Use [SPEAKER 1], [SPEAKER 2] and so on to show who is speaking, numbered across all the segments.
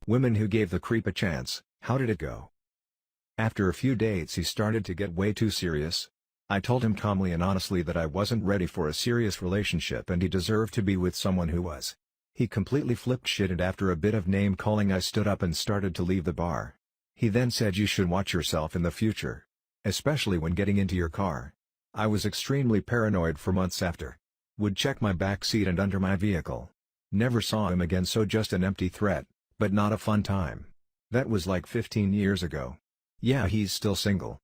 [SPEAKER 1] Women who gave the creep a chance, how did it go? After a few dates he started to get way too serious. I told him calmly and honestly that I wasn't ready for a serious relationship and he deserved to be with someone who was. He completely flipped shit and after a bit of name-calling I stood up and started to leave the bar. He then said you should watch yourself in the future. Especially when getting into your car. I was extremely paranoid for months after. Would check my back seat and under my vehicle. Never saw him again, so just an empty threat, but not a fun time. That was like 15 years ago. Yeah, he's still single.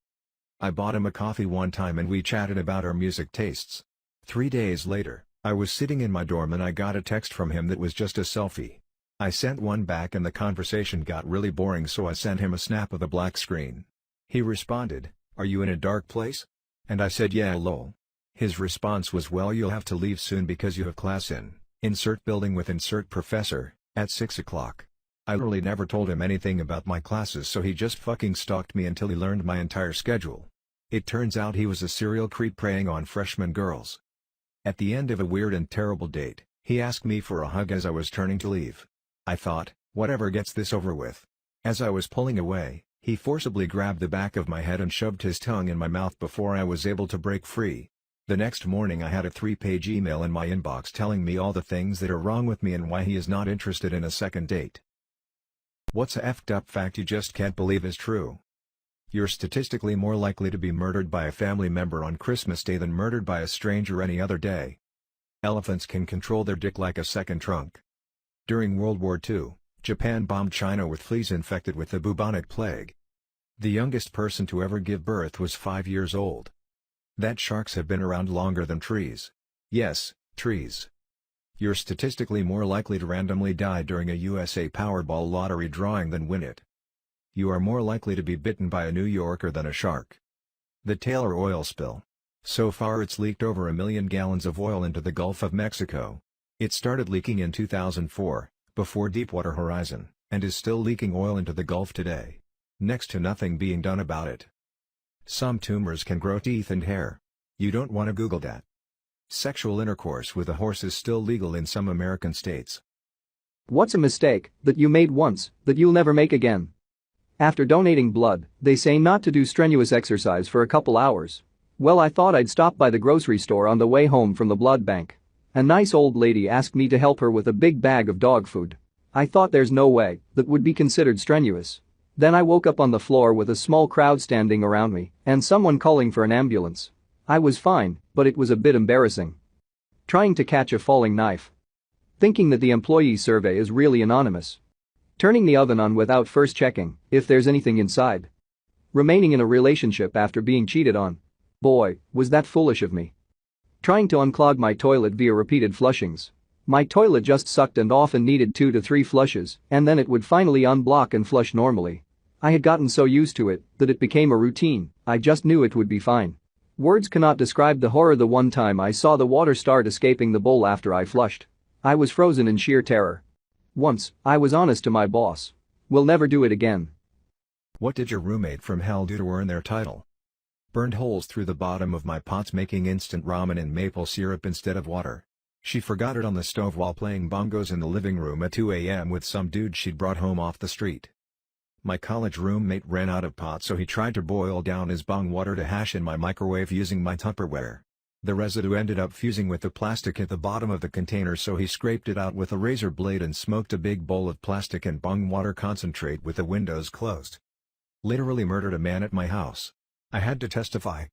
[SPEAKER 1] I bought him a coffee one time and we chatted about our music tastes. 3 days later, I was sitting in my dorm and I got a text from him that was just a selfie. I sent one back and the conversation got really boring, so I sent him a snap of a black screen. He responded, "Are you in a dark place?" And I said yeah lol. His response was, "Well, you'll have to leave soon because you have class in insert building with insert professor at 6 o'clock. I literally never told him anything about my classes, so he just fucking stalked me until he learned my entire schedule. It turns out he was a serial creep preying on freshman girls. At the end of a weird and terrible date, he asked me for a hug as I was turning to leave. I thought, whatever, gets this over with. As I was pulling away, he forcibly grabbed the back of my head and shoved his tongue in my mouth before I was able to break free. The next morning I had a 3-page email in my inbox telling me all the things that are wrong with me and why he is not interested in a second date. What's a effed up fact you just can't believe is true? You're statistically more likely to be murdered by a family member on Christmas Day than murdered by a stranger any other day. Elephants can control their dick like a second trunk. During World War II, Japan bombed China with fleas infected with the bubonic plague. The youngest person to ever give birth was 5 years old. That sharks have been around longer than trees. Yes, trees. You're statistically more likely to randomly die during a USA Powerball lottery drawing than win it. You are more likely to be bitten by a New Yorker than a shark. The Taylor oil spill. So far it's leaked over 1 million gallons of oil into the Gulf of Mexico. It started leaking in 2004, before Deepwater Horizon, and is still leaking oil into the Gulf today. Next to nothing being done about it. Some tumors can grow teeth and hair. You don't want to Google that. Sexual intercourse with a horse is still legal in some American states.
[SPEAKER 2] What's a mistake that you made once that you'll never make again? After donating blood, they say not to do strenuous exercise for a couple hours. Well, I thought I'd stop by the grocery store on the way home from the blood bank. A nice old lady asked me to help her with a big bag of dog food. I thought there's no way that would be considered strenuous. Then I woke up on the floor with a small crowd standing around me and someone calling for an ambulance. I was fine, but it was a bit embarrassing. Trying to catch a falling knife. Thinking that the employee survey is really anonymous. Turning the oven on without first checking if there's anything inside. Remaining in a relationship after being cheated on. Boy, was that foolish of me. Trying to unclog my toilet via repeated flushings. My toilet just sucked and often needed 2 to 3 flushes, and then it would finally unblock and flush normally. I had gotten so used to it that it became a routine. I just knew it would be fine. Words cannot describe the horror the one time I saw the water start escaping the bowl after I flushed. I was frozen in sheer terror. Once, I was honest to my boss. We'll never do it again.
[SPEAKER 1] What did your roommate from hell do to earn their title? Burned holes through the bottom of my pots making instant ramen in maple syrup instead of water. She forgot it on the stove while playing bongos in the living room at 2 a.m. with some dude she'd brought home off the street. My college roommate ran out of pot, so he tried to boil down his bong water to hash in my microwave using my Tupperware. The residue ended up fusing with the plastic at the bottom of the container, so he scraped it out with a razor blade and smoked a big bowl of plastic and bong water concentrate with the windows closed. Literally murdered a man at my house. I had to testify.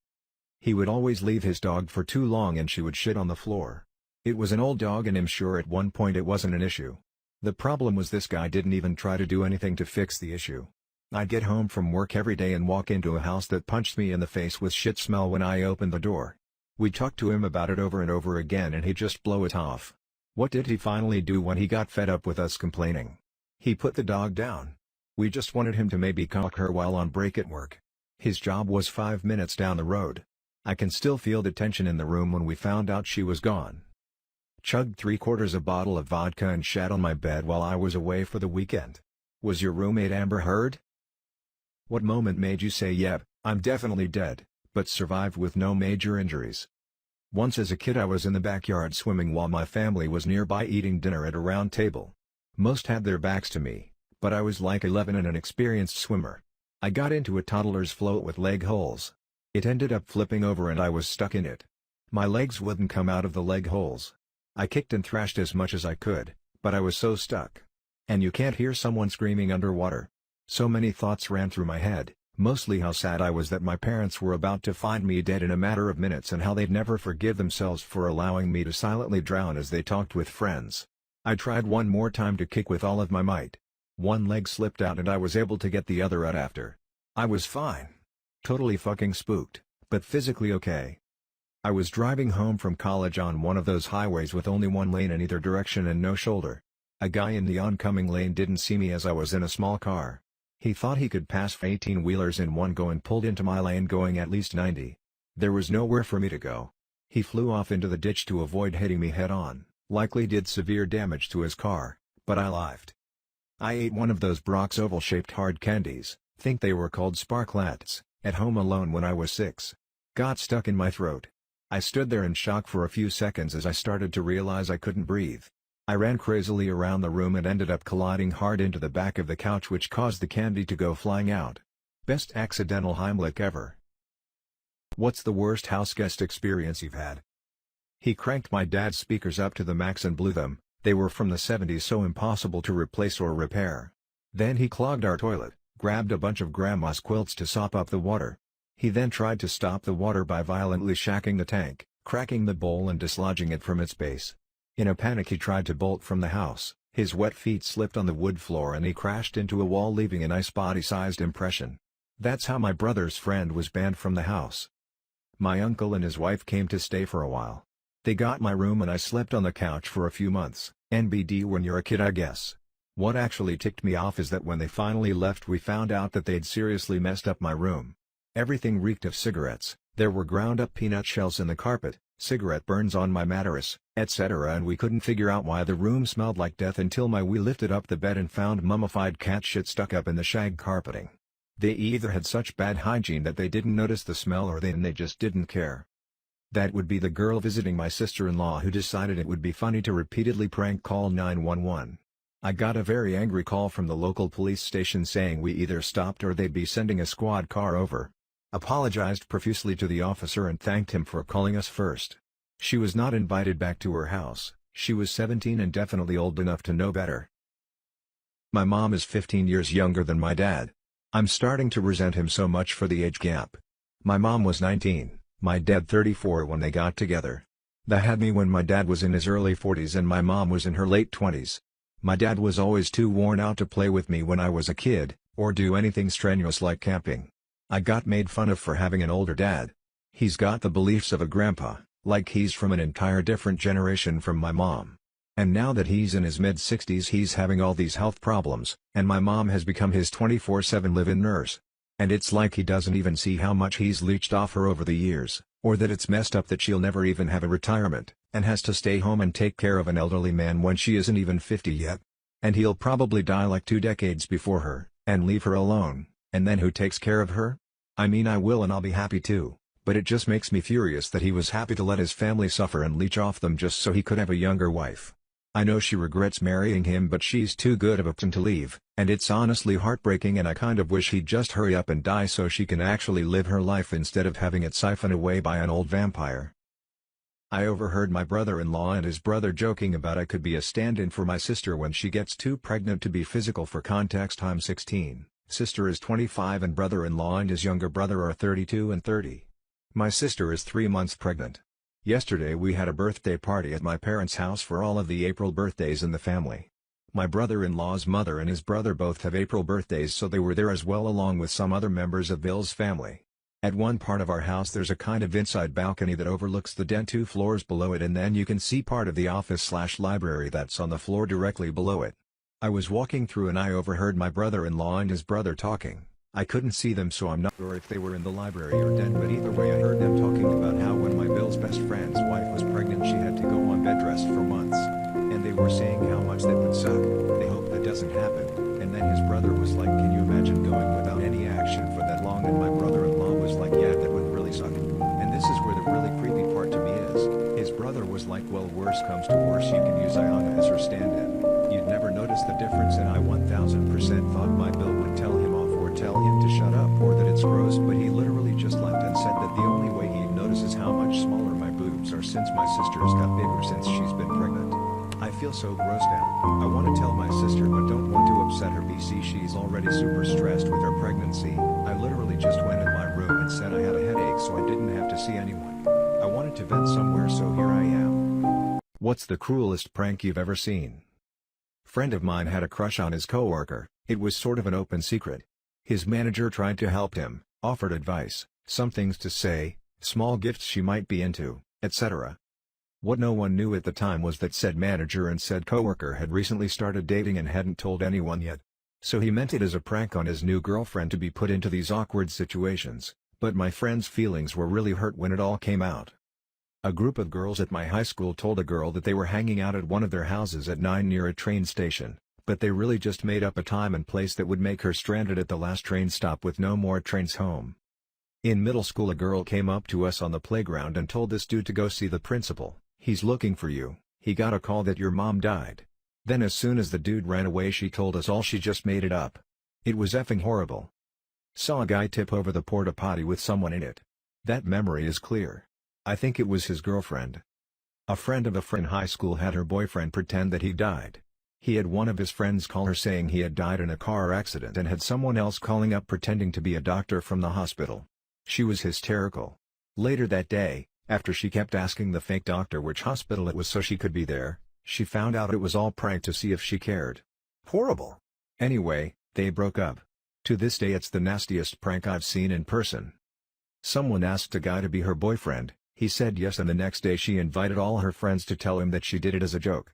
[SPEAKER 1] He would always leave his dog for too long and she would shit on the floor. It was an old dog and I'm sure at one point it wasn't an issue. The problem was this guy didn't even try to do anything to fix the issue. I'd get home from work every day and walk into a house that punched me in the face with shit smell when I opened the door. We talked to him about it over and over again and he'd just blow it off. What did he finally do when he got fed up with us complaining? He put the dog down. We just wanted him to maybe cock her while on break at work. His job was 5 minutes down the road. I can still feel the tension in the room when we found out she was gone. Chugged 3/4 a bottle of vodka and shat on my bed while I was away for the weekend. Was your roommate Amber Heard? What moment made you say yep, I'm definitely dead, but survived with no major injuries? Once as a kid I was in the backyard swimming while my family was nearby eating dinner at a round table. Most had their backs to me, But I was like 11 and an experienced swimmer. I got into a toddler's float with leg holes. It ended up flipping over and I was stuck in it. My legs wouldn't come out of the leg holes. I kicked and thrashed as much as I could, but I was so stuck. And you can't hear someone screaming underwater. So many thoughts ran through my head, mostly how sad I was that my parents were about to find me dead in a matter of minutes and how they'd never forgive themselves for allowing me to silently drown as they talked with friends. I tried one more time to kick with all of my might. One leg slipped out and I was able to get the other out after. I was fine. Totally fucking spooked, but physically okay. I was driving home from college on one of those highways with only one lane in either direction and no shoulder. A guy in the oncoming lane didn't see me as I was in a small car. He thought he could pass 18-wheelers in one go and pulled into my lane going at least 90. There was nowhere for me to go. He flew off into the ditch to avoid hitting me head-on, likely did severe damage to his car, but I lived. I ate one of those Brock's oval-shaped hard candies, think they were called Sparklets, at home alone when I was 6. Got stuck in my throat. I stood there in shock for a few seconds as I started to realize I couldn't breathe. I ran crazily around the room and ended up colliding hard into the back of the couch, which caused the candy to go flying out. Best accidental Heimlich ever. What's the worst houseguest experience you've had? He cranked my dad's speakers up to the max and blew them. They were from the 70s, so impossible to replace or repair. Then he clogged our toilet, grabbed a bunch of grandma's quilts to sop up the water. He then tried to stop the water by violently shacking the tank, cracking the bowl and dislodging it from its base. In a panic he tried to bolt from the house. His wet feet slipped on the wood floor and he crashed into a wall, leaving a nice body-sized impression. That's how my brother's friend was banned from the house. My uncle and his wife came to stay for a while. They got my room and I slept on the couch for a few months. NBD when you're a kid, I guess. What actually ticked me off is that when they finally left we found out that they'd seriously messed up my room. Everything reeked of cigarettes, there were ground-up peanut shells in the carpet, cigarette burns on my mattress, etc., and we couldn't figure out why the room smelled like death until we lifted up the bed and found mummified cat shit stuck up in the shag carpeting. They either had such bad hygiene that they didn't notice the smell or they just didn't care. That would be the girl visiting my sister-in-law who decided it would be funny to repeatedly prank call 911. I got a very angry call from the local police station saying we either stopped or they'd be sending a squad car over. Apologized profusely to the officer and thanked him for calling us first. She was not invited back to her house. She was 17 and definitely old enough to know better. My mom is 15 years younger than my dad. I'm starting to resent him so much for the age gap. My mom was 19, my dad 34 when they got together. That had me when my dad was in his early 40s and my mom was in her late 20s. My dad was always too worn out to play with me when I was a kid, or do anything strenuous like camping. I got made fun of for having an older dad. He's got the beliefs of a grandpa, like he's from an entire different generation from my mom. And now that he's in his mid-60s he's having all these health problems, and my mom has become his 24/7 live-in nurse. And it's like he doesn't even see how much he's leached off her over the years, or that it's messed up that she'll never even have a retirement, and has to stay home and take care of an elderly man when she isn't even 50 yet. And he'll probably die like 2 decades before her, and leave her alone. And then who takes care of her? I mean, I will and I'll be happy too, but it just makes me furious that he was happy to let his family suffer and leech off them just so he could have a younger wife. I know she regrets marrying him, but she's too good of a person to leave, and it's honestly heartbreaking, and I kind of wish he'd just hurry up and die so she can actually live her life instead of having it siphoned away by an old vampire. I overheard my brother-in-law and his brother joking about I could be a stand-in for my sister when she gets too pregnant to be physical. For context, I'm 16. Sister is 25 and brother-in-law and his younger brother are 32 and 30. My sister is 3 months pregnant. Yesterday we had a birthday party at my parents' house for all of the April birthdays in the family. My brother-in-law's mother and his brother both have April birthdays, so they were there as well, along with some other members of Bill's family. At one part of our house there's a kind of inside balcony that overlooks the den 2 floors below it, and then you can see part of the office/library that's on the floor directly below it. I was walking through and I overheard my brother-in-law and his brother talking. I couldn't see them, so I'm not sure if they were in the library or den, but either way I heard them talking about how when my Bill's best friend's wife was pregnant she had to go on bed rest for months. And they were saying how much that would suck. They hope that doesn't happen. And then his brother was like, can you imagine going without any action for that long? And my brother-in-law was like, yeah, that would really suck. And this is where the really creepy part to me is. His brother was like, well, worse comes to worse, you can use Ayana as her stand-in. You'd never notice the difference, and I 1000% feel so grossed out. I want to tell my sister but don't want to upset her BC. She's already super stressed with her pregnancy. I literally just went in my room and said I had a headache so I didn't have to see anyone. I wanted to vent somewhere so here I am. What's the cruelest prank you've ever seen? Friend of mine had a crush on his coworker. It was sort of an open secret. His manager tried to help him, offered advice, some things to say, small gifts she might be into, etc. What no one knew at the time was that said manager and said coworker had recently started dating and hadn't told anyone yet. So he meant it as a prank on his new girlfriend to be put into these awkward situations, but my friend's feelings were really hurt when it all came out. A group of girls at my high school told a girl that they were hanging out at one of their houses at 9 near a train station, but they really just made up a time and place that would make her stranded at the last train stop with no more trains home. In middle school a girl came up to us on the playground and told this dude to go see the principal. He's looking for you, he got a call that your mom died. Then as soon as the dude ran away she told us all she just made it up. It was effing horrible. Saw a guy tip over the porta potty with someone in it. That memory is clear. I think it was his girlfriend. A friend of a friend in high school had her boyfriend pretend that he died. He had one of his friends call her saying he had died in a car accident and had someone else calling up pretending to be a doctor from the hospital. She was hysterical. Later that day, after she kept asking the fake doctor which hospital it was so she could be there, she found out it was all prank to see if she cared. Horrible. Anyway, they broke up. To this day it's the nastiest prank I've seen in person. Someone asked a guy to be her boyfriend, he said yes and the next day she invited all her friends to tell him that she did it as a joke.